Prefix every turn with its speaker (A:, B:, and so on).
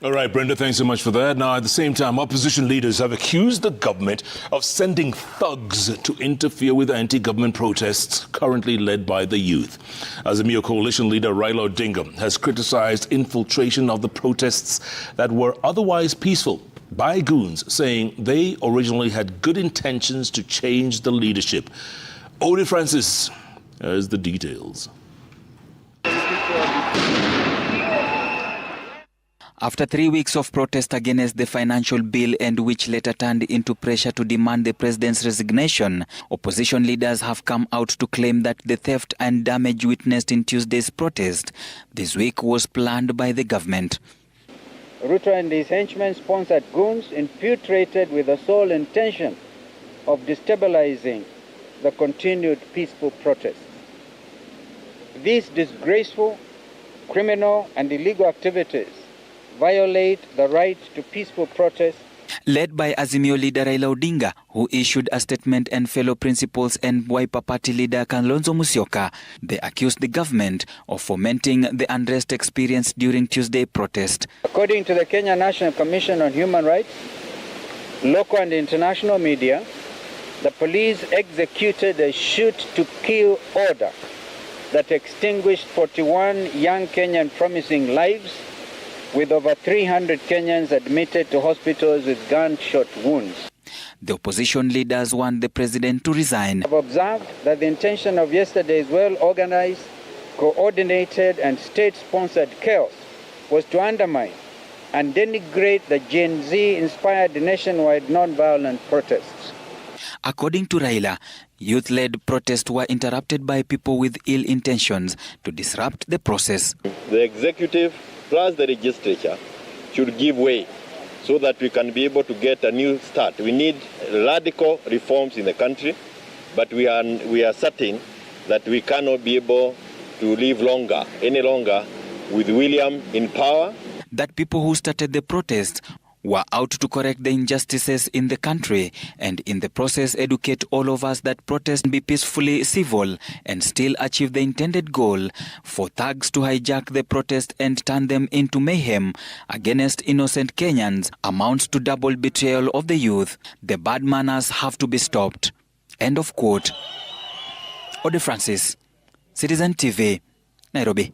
A: All right, Brenda, thanks so much for that. Now, at the same time, opposition leaders have accused the government of sending thugs to interfere with anti-government protests currently led by the youth. Azimio coalition leader Raila Odinga has criticized infiltration of the protests that were otherwise peaceful by goons, saying they originally had good intentions to change the leadership. Odie Francis has the details.
B: After 3 weeks of protest against the financial bill, and which later turned into pressure to demand the president's resignation, opposition leaders have come out to claim that the theft and damage witnessed in Tuesday's protest this week was planned by the government.
C: Ruto and his henchmen sponsored goons infiltrated with the sole intention of destabilizing the continued peaceful protests. These disgraceful, criminal and illegal activities violate the right to peaceful protest.
B: Led by Azimio leader Raila Odinga, who issued a statement, and fellow principals and Wiper Party leader Kalonzo Musyoka, they accused the government of fomenting the unrest experienced during Tuesday protest.
C: According to the Kenya National Commission on Human Rights, local and international media, the police executed a shoot-to-kill order that extinguished 41 young Kenyan promising lives, with over 300 Kenyans admitted to hospitals with gunshot wounds.
B: The opposition leaders want the president to resign.
C: I've observed that the intention of yesterday's well-organized, coordinated and state-sponsored chaos was to undermine and denigrate the Gen Z-inspired nationwide non-violent protests.
B: According to Raila, youth-led protests were interrupted by people with ill intentions to disrupt the process.
D: The executive plus the legislature should give way so that we can be able to get a new start. We need radical reforms in the country, but we are certain that we cannot be able to live any longer with William in power.
B: That people who started the protests were out to correct the injustices in the country, and in the process educate all of us that protests be peacefully civil and still achieve the intended goal. For thugs to hijack the protest and turn them into mayhem against innocent Kenyans amounts to double betrayal of the youth. The bad manners have to be stopped. End of quote. Odie Francis, Citizen TV, Nairobi.